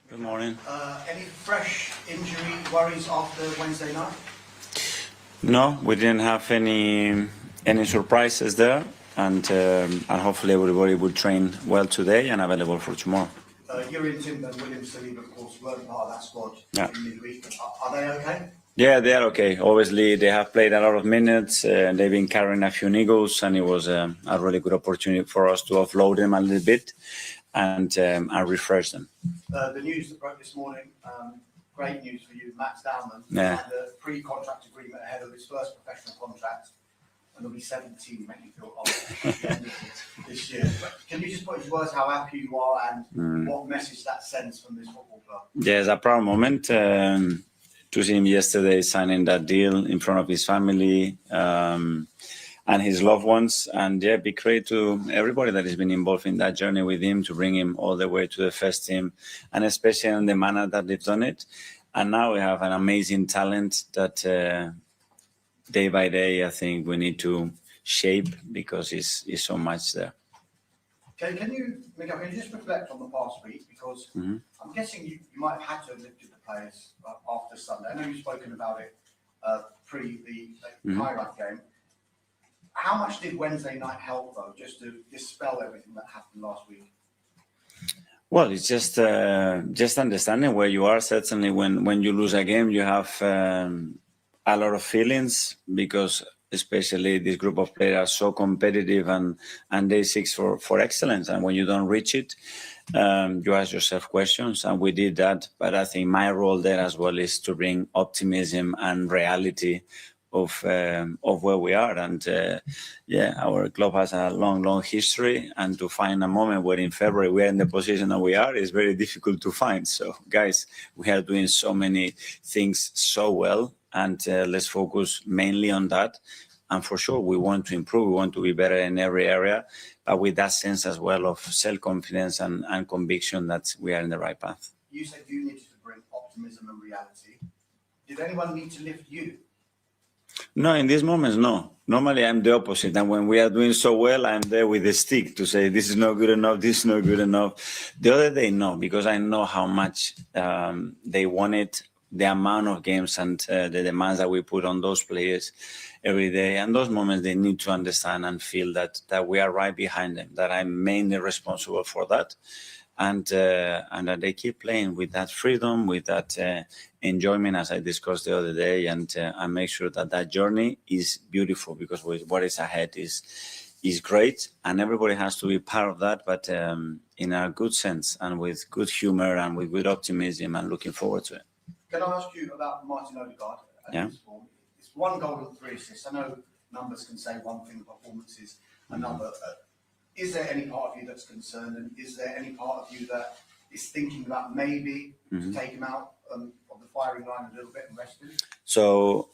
Good morning. Any fresh injury worries after Wednesday night? No, we didn't have any surprises there, and hopefully everybody will train well today and available for tomorrow. Yuri Timber and William Saliba, of course, weren't part of that squad in midweek. Are they okay? Yeah, they are okay. Obviously, they have played a lot of minutes. They've been carrying a few niggles, and it was a really good opportunity for us to offload them a little bit and refresh them. The news that broke this morning, great news for you. Max Dowman Yeah. signed a pre-contract agreement ahead of his first professional contract, and he'll be 17, make you feel old at the end of this year. But can you just put into words how happy you are and what message that sends from this football club? Yeah, it's a proud moment to see him yesterday signing that deal in front of his family and his loved ones. And yeah, big credit to everybody that has been involved in that journey with him to bring him all the way to the first team, and especially in the manner that they've done it. And now we have an amazing talent that day by day, I think we need to shape because it's so much there. Okay, Mikel, can you just reflect on the past week? Because I'm guessing you might have had to have lifted the players after Sunday. I know you've spoken about it pre the highlight game. How much did Wednesday night help, though, just to dispel everything that happened last week? Well, it's just understanding where you are. Certainly, when you lose a game, you have a lot of feelings because especially this group of players are so competitive and they seek for excellence. And when you don't reach it, you ask yourself questions, and we did that. But I think my role there as well is to bring optimism and reality of where we are. And our club has a long history, and to find a moment where in February we are in the position that we are is very difficult to find. So guys, we are doing so many things so well, and let's focus mainly on that. And for sure, we want to improve. We want to be better in every area, but with that sense as well of self-confidence and conviction that we are in the right path. You said you needed to bring optimism and reality. Did anyone need to lift you? No, in these moments, no. Normally, I'm the opposite. And when we are doing so well, I'm there with the stick to say, this is not good enough, this is not good enough. The other day, no, because I know how much they wanted, the amount of games and the demands that we put on those players every day. And those moments, they need to understand and feel that we are right behind them, that I'm mainly responsible for that. And that they keep playing with that freedom, with that enjoyment, as I discussed the other day, and make sure that journey is beautiful, because what is ahead is great, and everybody has to be part of that, but in a good sense and with good humor and with good optimism and looking forward to it. Can I ask you about Martin Odegaard? Yeah. It's 1 goal and 3 assists. I know numbers can say one thing, performance is another. Is there any part of you that's concerned, and is there any part of you that is thinking about maybe to take him out of the firing line a little bit and rest him? So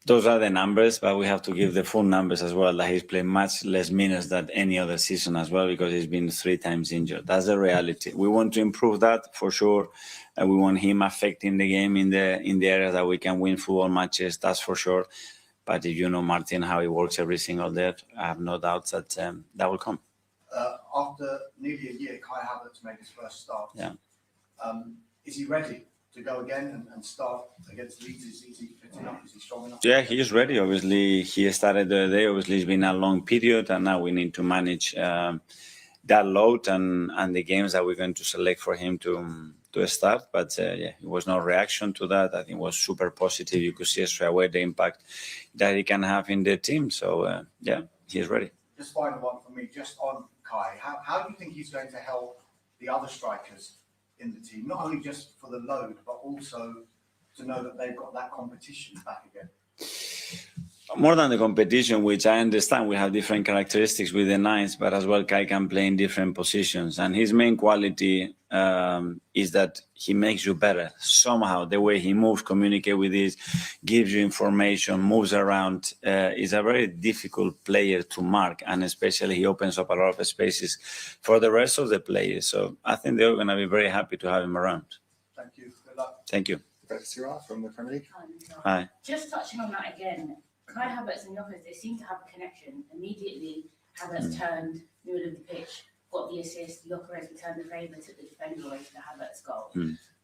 those are the numbers, but we have to give the full numbers as well, that he's played much less minutes than any other season as well, because he's been 3 times injured. That's the reality. We want to improve that for sure. And we want him affecting the game in the area that we can win football matches, that's for sure. But if you know Martin, how he works every single day, I have no doubts that that will come. After nearly a year, Kai Havertz made his first start. Yeah. Is he ready to go again and start against Leeds? Is he fit enough? Is he strong enough? Yeah, he is ready. Obviously, he started the day. Obviously, it's been a long period, and now we need to manage that load and the games that we're going to select for him to start. But yeah, it was no reaction to that. I think it was super positive. You could see straight away the impact that he can have in the team. So yeah, he's ready. Just final one for me, just on Kai. How do you think he's going to help the other strikers in the team? Not only just for the load, but also to know that they've got that competition back again. More than the competition, which I understand we have different characteristics with the nines, but as well Kai can play in different positions. And his main quality is that he makes you better somehow. The way he moves, communicate with this, gives you information, moves around. Is a very difficult player to mark, and especially he opens up a lot of spaces for the rest of the players. So I think they're going to be very happy to have him around. Thank you. Good luck. Thank you. From the Premier League. Hi. Just touching on that again, Kai Havertz and Jokic, they seem to have a connection. Immediately, Havertz turned middle of the pitch, got the assist. Jokic returned the favour, took the defender away for the Havertz goal.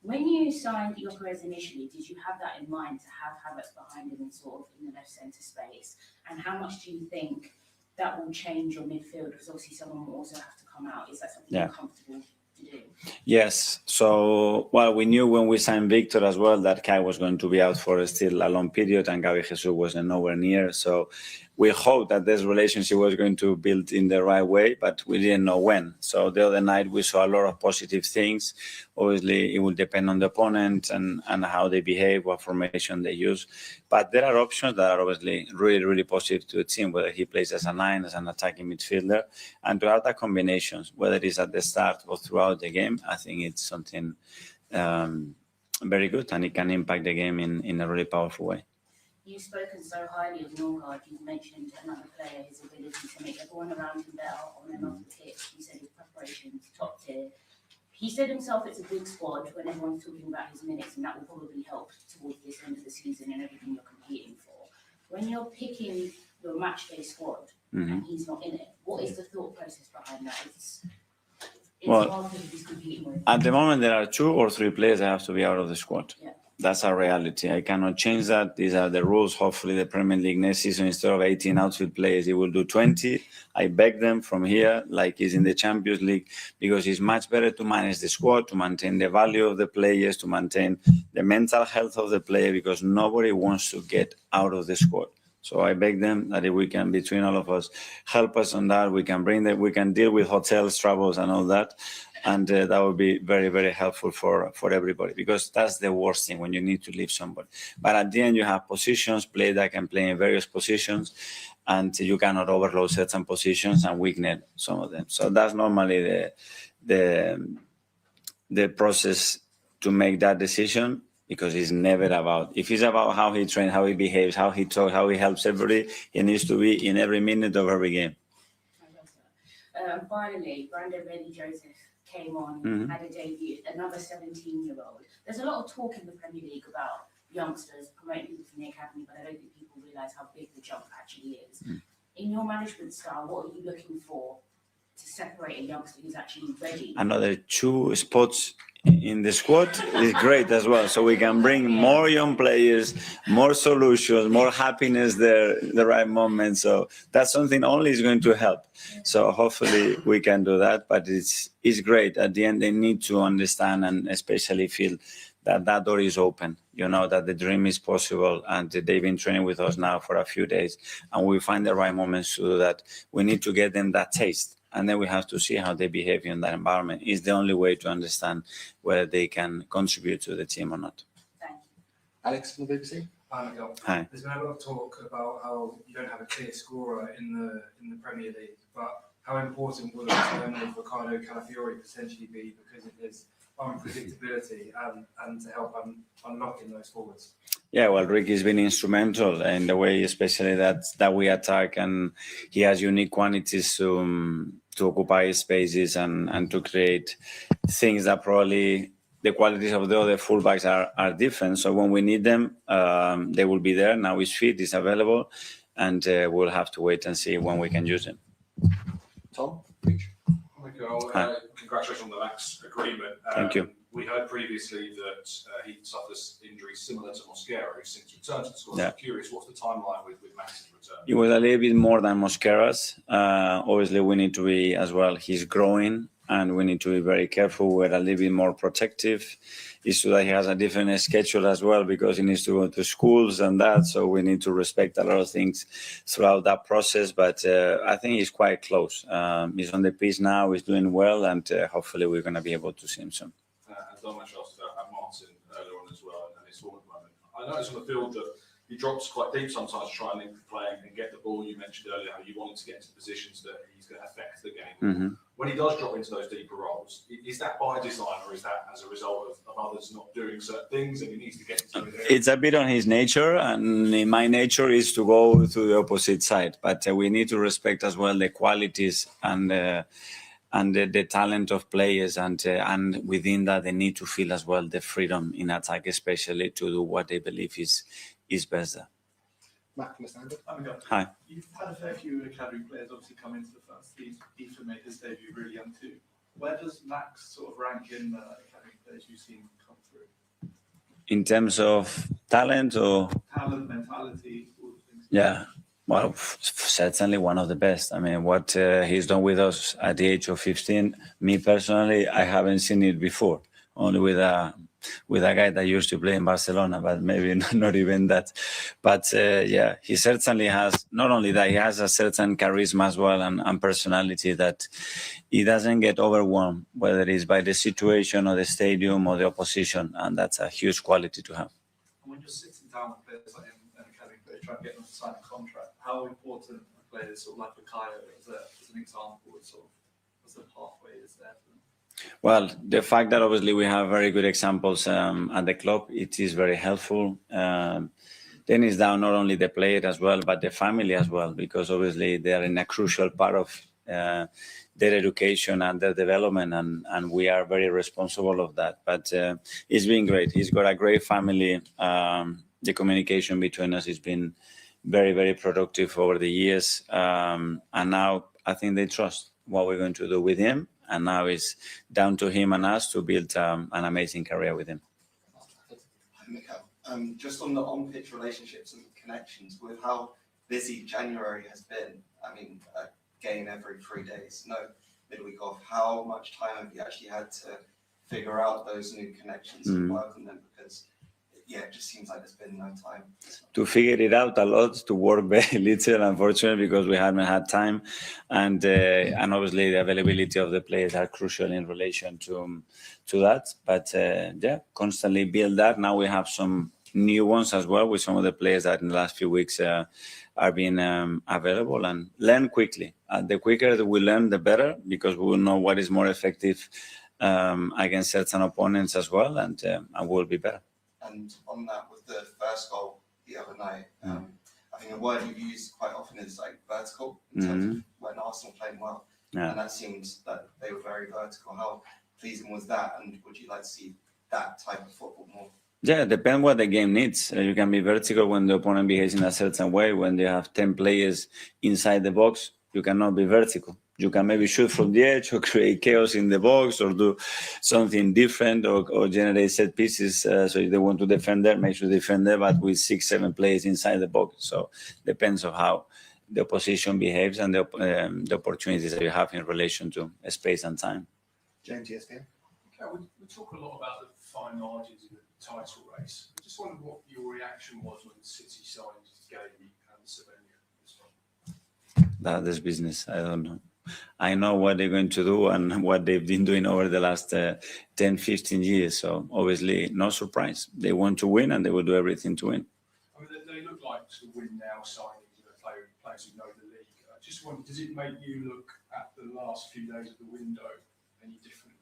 When you signed Jokic initially, did you have that in mind to have Havertz behind him and sort of in the left centre space? And how much do you think that will change your midfield? Because obviously someone will also have to come out. Is that something you're comfortable to do? Yes. So, well, we knew when we signed Victor as well that Kai was going to be out for still a long period, and Gabi Jesus was nowhere near. So we hoped that this relationship was going to build in the right way, but we didn't know when. So the other night we saw a lot of positive things. Obviously, it will depend on the opponent and how they behave, what formation they use. But there are options that are obviously really, really positive to the team, whether he plays as a 9, as an attacking midfielder, and to have that combinations, whether it is at the start or throughout the game. I think it's something very good, and it can impact the game in a really powerful way. You've spoken so highly of Odegaard. You've mentioned another player, his ability to make everyone around him better on and off the pitch. You said his preparation's top tier. He said himself it's a big squad when everyone's talking about his minutes, and that will probably help towards this end of the season and everything you're competing for. When you're picking your matchday squad and he's not in it, what is the thought process behind that? It's hard because he's competing with. At the moment, there are 2 or 3 players that have to be out of the squad. Yeah. That's our reality. I cannot change that. These are the rules. Hopefully, the Premier League next season, instead of 18 outfield players, it will do 20. I beg them from here, like it's in the Champions League, because it's much better to manage the squad, to maintain the value of the players, to maintain the mental health of the player, because nobody wants to get out of the squad. So I beg them that if we can, between all of us, help us on that. We can bring them. We can deal with hotels, travels, and all that. And that would be very, very helpful for everybody, because that's the worst thing when you need to leave somebody. But at the end, you have positions, players that can play in various positions, and you cannot overload certain positions and weaken some of them. So that's normally the process to make that decision, because it's never about, if it's about how he trains, how he behaves, how he talks, how he helps everybody, he needs to be in every minute of every game. Finally, Brandon Bailey-Joseph came on, had a debut, another 17-year-old. There's a lot of talk in the Premier League about youngsters promoting people from the academy, but I don't think people realise how big the jump actually is. In your management style, what are you looking for to separate a youngster who's actually ready? Another 2 spots in the squad is great as well. So we can bring more young players, more solutions, more happiness there, the right moment. So that's something only is going to help. So hopefully we can do that. But it's great. At the end, they need to understand and especially feel that door is open, that the dream is possible, and they've been training with us now for a few days, and we find the right moments to do that. We need to get them that taste. And then we have to see how they behave in that environment. It's the only way to understand whether they can contribute to the team or not. Thank you. Alex from the BBC. Hi, Mikel. Hi. There's been a lot of talk about how you don't have a clear scorer in the Premier League, but how important will the return of Ricardo Calafiori potentially be because of his unpredictability and to help unlocking those forwards? Yeah, well, Rick has been instrumental in the way, especially that we attack, and he has unique qualities to occupy spaces and to create things that probably the qualities of the other fullbacks are different. So when we need them, they will be there. Now he's fit, he's available, and we'll have to wait and see when we can use him. Tom? Mikel, congratulations on the Max agreement. Thank you. We heard previously that he suffered injuries similar to Mosquera, who's since returned to the squad. Yeah. I'm curious, what's the timeline with Max's return? It was a little bit more than Mosquera's. Obviously, we need to be as well. He's growing, and we need to be very careful. We're a little bit more protective. It's true that he has a different schedule as well because he needs to go to schools and that. So we need to respect a lot of things throughout that process. But I think he's quite close. He's on the pitch now. He's doing well, and hopefully we're going to be able to see him soon. And Domash asked about Martin earlier on as well, and his form at the moment. I noticed on the field that he drops quite deep sometimes to try and link the play and get the ball. You mentioned earlier how you want him to get into positions that he's going to affect the game. Mm-hmm. When he does drop into those deeper roles, is that by design or is that as a result of others not doing certain things and he needs to get into those areas? It's a bit on his nature, and my nature is to go to the opposite side. But we need to respect as well the qualities and the talent of players, and within that they need to feel as well the freedom in attack, especially to do what they believe is best there. Matt from the Standard. Hi. You've had a fair few academy players obviously come into the first team. Ethan made his debut really young too. Where does Max sort of rank in the academy players you've seen come through? In terms of talent or Talent, mentality, all the things. yeah, well, certainly one of the best. I mean, what he's done with us at the age of 15, me personally, I haven't seen it before. Only with a guy that used to play in Barcelona, but maybe not even that. But yeah, he certainly has, not only that, he has a certain charisma as well and personality that he doesn't get overwhelmed, whether it's by the situation or the stadium or the opposition. And that's a huge quality to have. And when you're sitting down with players like an academy player trying to get them to sign a contract, how important are players sort of like Bukayo as an example of sort of as the pathway is there for them? Well, the fact that obviously we have very good examples at the club, it is very helpful. Then it's down not only the player as well, but the family as well, because obviously they are in a crucial part of their education and their development, and we are very responsible of that. But it's been great. He's got a great family. The communication between us has been very, very productive over the years. And now I think they trust what we're going to do with him. And now it's down to him and us to build an amazing career with him. Hi, Mikel. Just on the on-pitch relationships and connections, with how busy January has been, I mean, a game every 3 days, no midweek off, how much time have you actually had to figure out those new connections and work on them? Because, yeah, it just seems like there's been no time. To figure it out a lot, to work very little, unfortunately, because we haven't had time. And obviously the availability of the players are crucial in relation to that. But yeah, constantly build that. Now we have some new ones as well with some of the players that in the last few weeks are being available, and learn quickly. The quicker we learn, the better, because we will know what is more effective against certain opponents as well, and we'll be better. And on that, with the first goal the other night, I think a word you've used quite often is like vertical in terms of when Arsenal playing well. Yeah. And that seemed that they were very vertical. How pleasing was that? And would you like to see that type of football more? Yeah, depends what the game needs. You can be vertical when the opponent behaves in a certain way. When they have 10 players inside the box, you cannot be vertical. You can maybe shoot from the edge or create chaos in the box or do something different or generate set pieces. So if they want to defend there, make sure they defend there, but with 6-7 players inside the box. So depends on how the opposition behaves and the opportunities that you have in relation to space and time. James, ESPN. Okay, we talk a lot about the fine margins in the title race. I just wondered what your reaction was when City signed Gay and Slovenia. That's business. I don't know. I know what they're going to do and what they've been doing over the last 10, 15 years. So obviously, no surprise. They want to win and they will do everything to win. I mean, they look like sort of win now signings, players who know the league. I just wondered, does it make you look at the last few days of the window any differently?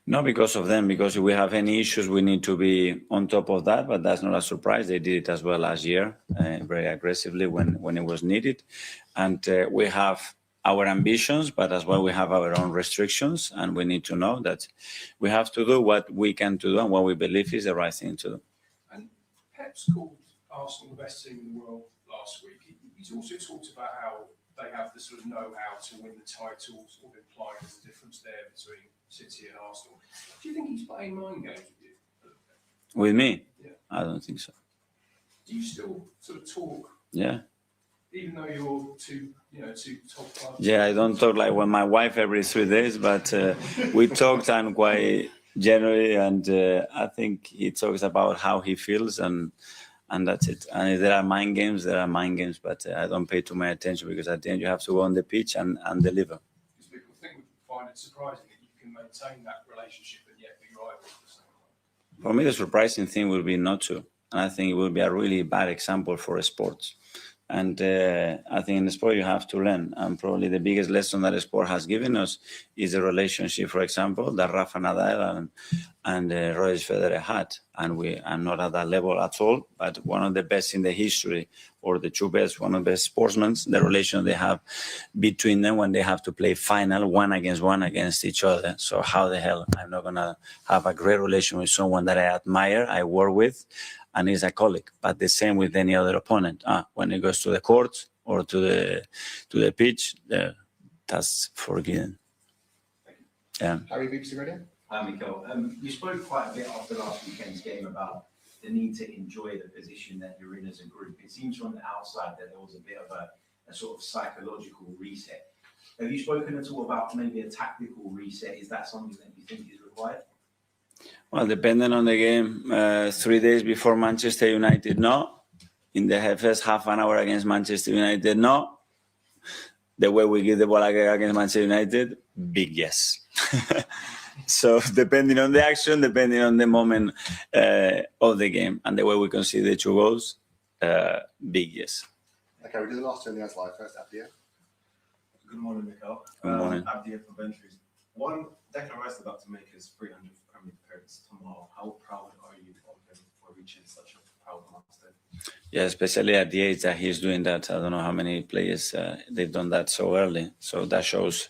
Not because of them, because if we have any issues, we need to be on top of that, but that's not a surprise. They did it as well last year, very aggressively when it was needed. And we have our ambitions, but as well we have our own restrictions, and we need to know that we have to do what we can do and what we believe is the right thing to do. And Pep's called Arsenal the best team in the world last week. He's also talked about how they have the sort of know-how to win the title, sort of implying there's a difference there between City and Arsenal. Do you think he's playing mind games with you? With me? Yeah. I don't think so. Do you still sort of talk, Yeah. even though you're two top clubs? Yeah, I don't talk like with my wife every 3 days, but we talked and quite generally, and I think he talks about how he feels, and that's it. And if there are mind games, there are mind games, but I don't pay too much attention because at the end you have to go on the pitch and deliver. Because people would find it surprising that you can maintain that relationship and yet be rivals at the same time. For me, the surprising thing would be not to. And I think it would be a really bad example for sports. And I think in the sport you have to learn. And probably the biggest lesson that the sport has given us is the relationship, for example, that Rafa Nadal and Roger Federer had. And we are not at that level at all, but one of the best in the history, or the two best, one of the best sportsmen, the relation they have between them when they have to play final one against each other. So how the hell I'm not going to have a great relation with someone that I admire, I work with, and is a colleague, but the same with any other opponent. When it goes to the court or to the pitch, that's forgiven. Yeah. Harry, BBC Radio. Hi, Mikel. You spoke quite a bit after last weekend's game about the need to enjoy the position that you're in as a group. It seems from the outside that there was a bit of a sort of psychological reset. Have you spoken at all about maybe a tactical reset? Is that something that you think is required? Well, depending on the game, 3 days before Manchester United, no. In the first half an hour against Manchester United, no. The way we give the ball against Manchester United, big yes. So depending on the action, depending on the moment of the game, and the way we concede the 2 goals, big yes. Okay, we did the last two in the Ice Live. First, Abdia. Good morning, Mikel. Good morning. Abdia from Ventures. One, Declan Rice is about to make his 300th Premier League appearance tomorrow. How proud are you of him for reaching such a proud milestone? Yeah, especially at the age that he's doing that. I don't know how many players they've done that so early. So that shows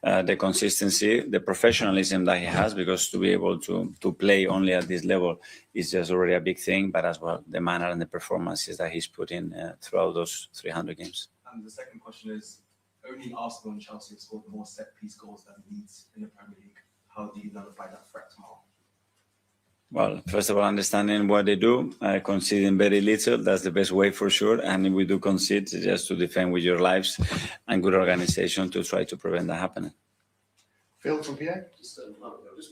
the consistency, the professionalism that he has, because to be able to play only at this level is just already a big thing, but as well the manner and the performances that he's put in throughout those 300 games. And the second question is, only Arsenal and Chelsea have scored more set-piece goals than Leeds in the Premier League. How do you nullify that threat tomorrow? Well, first of all, understanding what they do, conceding very little, that's the best way for sure. And if we do concede, just to defend with your lives and good organization to try to prevent that happening. Phil from PA. Just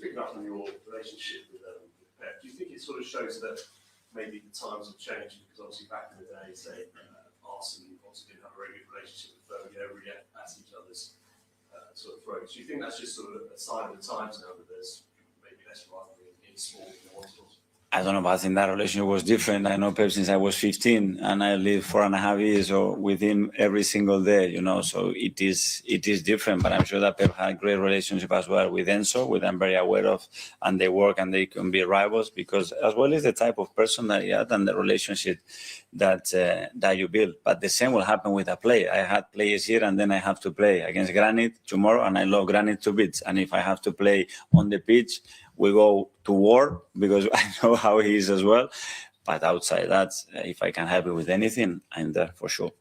picking up on your relationship with Pep, do you think it sort of shows that maybe the times have changed? Because obviously back in the day, say, Arsenal obviously didn't have a very good relationship with Fergie, really at each other's sort of throats. Do you think that's just sort of a sign of the times now that there's maybe less rivalry in sport than there was? I don't know, but I think that relationship was different. I know Pep since I was 15, and I lived 4.5 years with him every single day, so it is different. But I'm sure that Pep had a great relationship as well with Enzo, which I'm very aware of, and they work and they can be rivals because as well as the type of person that he had and the relationship that you build. But the same will happen with a player. I had players here, and then I have to play against Granit tomorrow, and I love Granit to bits. And if I have to play on the pitch, we go to war because I know how he is as well. But outside that, if I can help you with anything, I'm there for sure.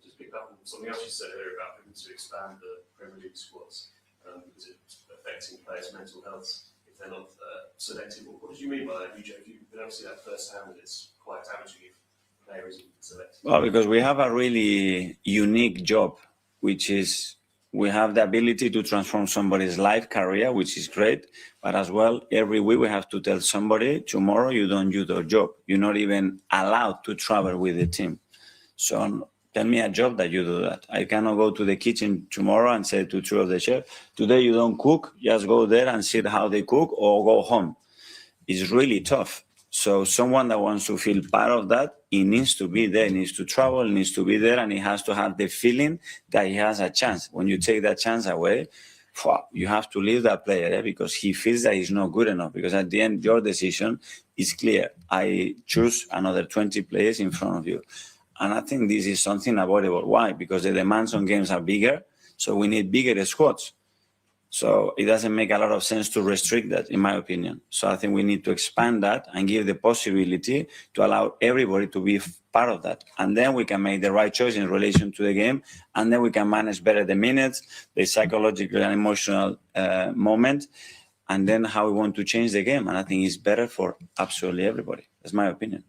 Just pick up on something else you said earlier about having to expand the Premier League squads because it's affecting players' mental health if they're not selected. What did you mean by that? You've been able to see that firsthand that it's quite damaging if a player isn't selected. Well, because we have a really unique job, which is we have the ability to transform somebody's life, career, which is great. But as well, every week we have to tell somebody, tomorrow you don't do your job. You're not even allowed to travel with the team. So tell me a job that you do that. I cannot go to the kitchen tomorrow and say to two of the chef, today you don't cook, just go there and see how they cook or go home. It's really tough. So someone that wants to feel part of that, he needs to be there, he needs to travel, he needs to be there, and he has to have the feeling that he has a chance. When you take that chance away, you have to leave that player because he feels that he's not good enough. Because at the end, your decision is clear. I choose another 20 players in front of you. And I think this is something avoidable. Why? Because the demands on games are bigger, so we need bigger squads. So it doesn't make a lot of sense to restrict that, in my opinion. So I think we need to expand that and give the possibility to allow everybody to be part of that. And then we can make the right choice in relation to the game. And then we can manage better the minutes, the psychological and emotional moment, and then how we want to change the game. And I think it's better for absolutely everybody. That's my opinion.